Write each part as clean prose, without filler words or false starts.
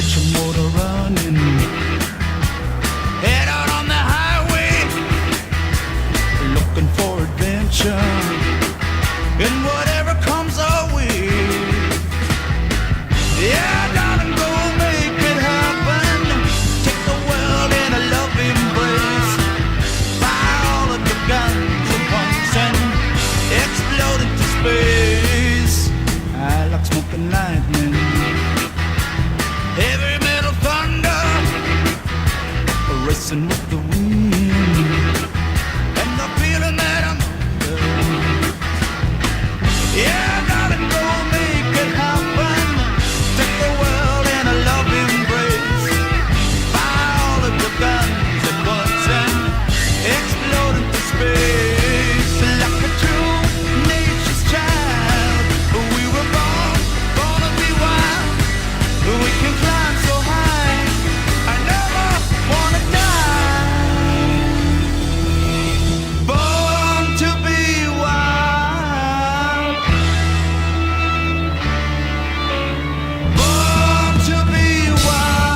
Get your motor running. Head out on the highway, looking for adventure. And whatever comes our way, yeah, darling, go make it happen. Take the world in a love embrace. Fire all of your guns at once and explode into space. I like smoking lightning, heavy metal thunder, racing with the wind, and the feeling that I'm under. Yeah, darling, go make it happen. Take the world in a love embrace. Fire all of your guns at once and explode into space. Like a true nature's child, we were born to be wild. We can climb so high, I never wanna die. Born to be wild. Born to be wild.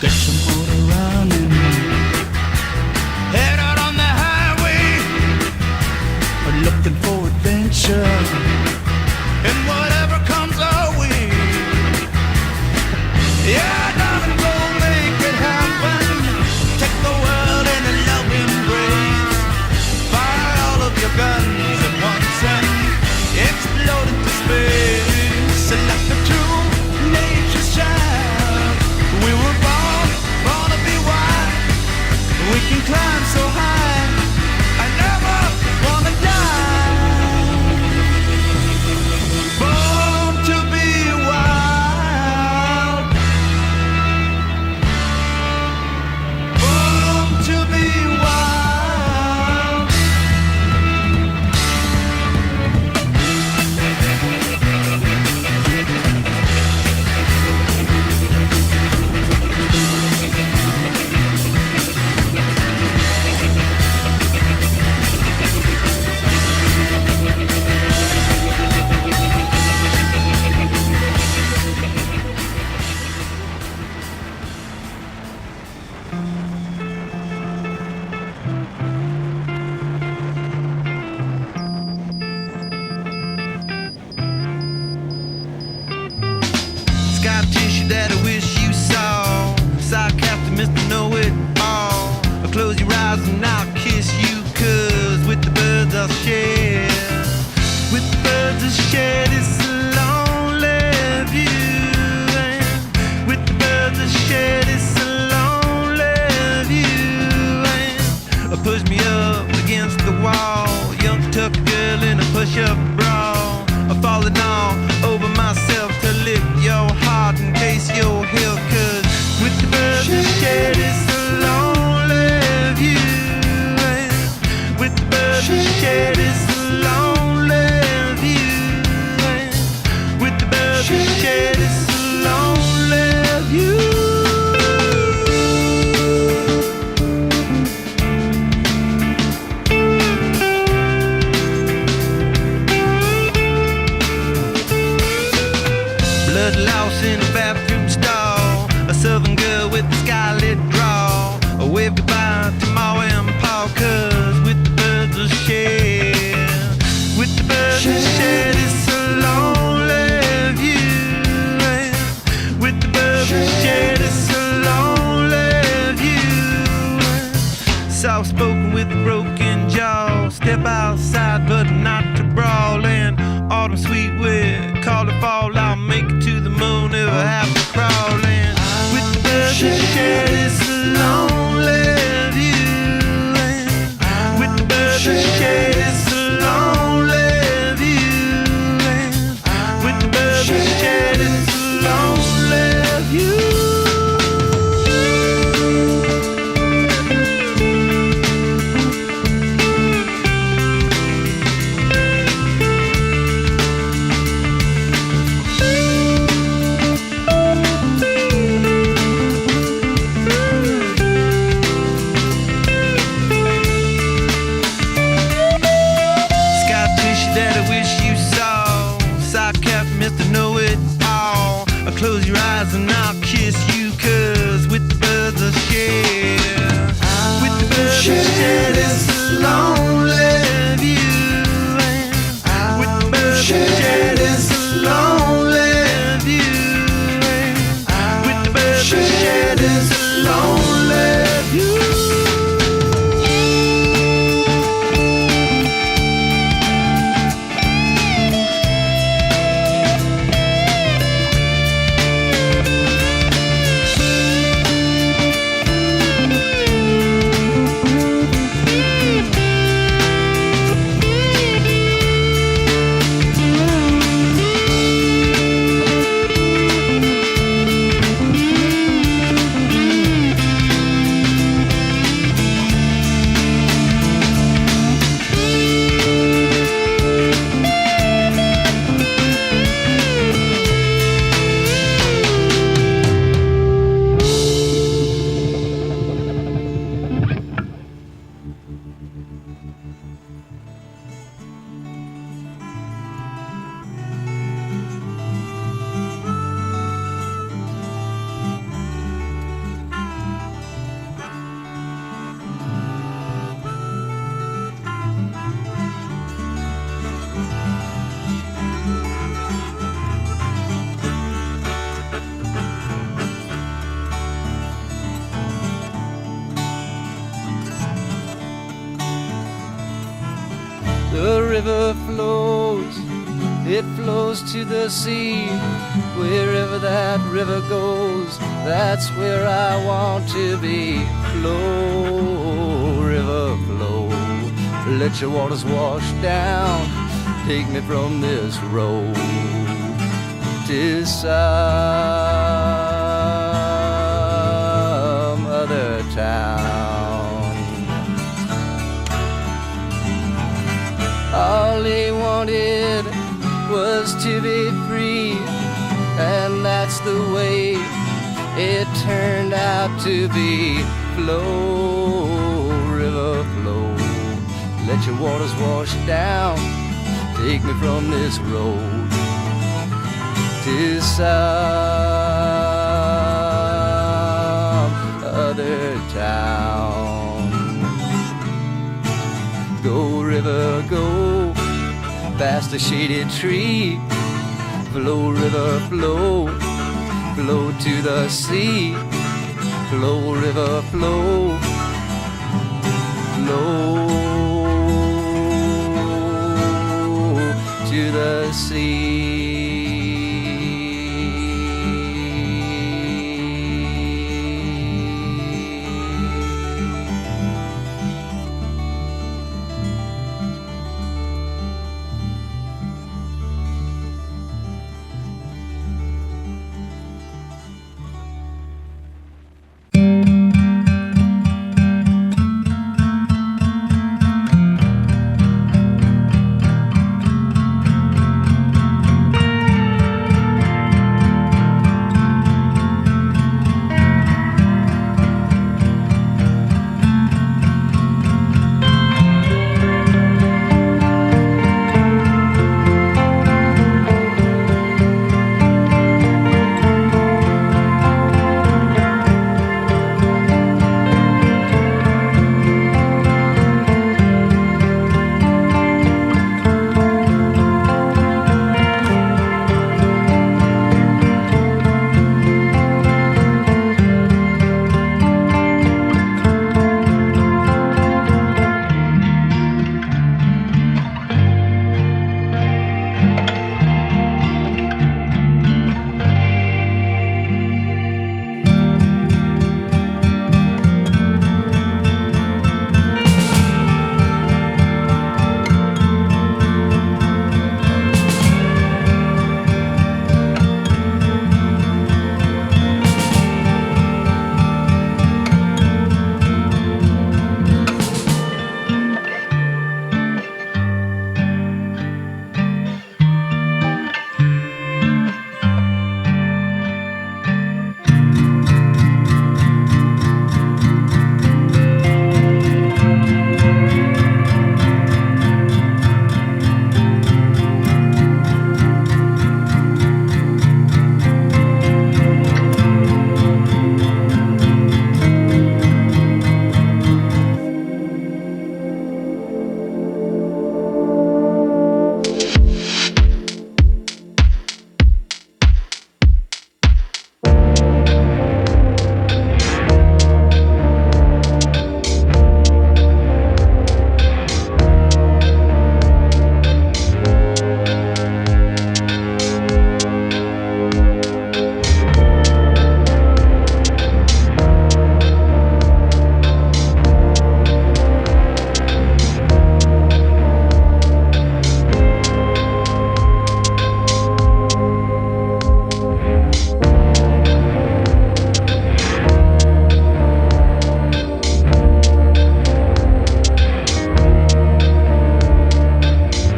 Get your motor running. Head out on the highway, looking for adventure. And whatever comes our way, yeah, darling, go make it happen. Take the world in a love embrace. Fire all of your guns at once and explode into space. Like a true nature's child, we were born to be wild. We can climb so high, I never wanna die. Born to be wild. Born to be wild. Sky tissue that I wish you saw. Sarcastic Mr. Know-It-All. Close your eyes and I'll kiss you, 'cause with the birds I'll share. With the birds I'll share this lonely view. And with the birds I'll share this lonely view. And push me up against the wall. Young tough girl in a push-up bra. I'm falling all over myself to lift your heart and taste your health. 'Cause with the birds I share this lonely view. And with the birds I share this lonely view. And with the birds I share this lonely view. Blood loss in a bathroom stall. A southern girl with a skylit draw. A wave goodbye to Ma and Pa, 'cause with the birds I'll share. With the birds I'll share this lonely view. And with the birds I'll share this lonely view. Soft spoken with a broken jaw. Step outside but not to brawl. And autumn sweet with call it fall. I'll make it to the moon if I have to crawl. And with the birds I share this lonely view. And river flows, it flows to the sea. Wherever that river goes, that's where I want to be. Flow, river, flow, let your waters wash down. Take me from this road to some other town. All he wanted was to be free, and that's the way it turned out to be. Flow, river, flow, let your waters wash down. Take me from this road to some other town. Go, river, go, past the shaded tree. Flow, river, flow, flow to the sea. Flow, river, flow, flow to the sea.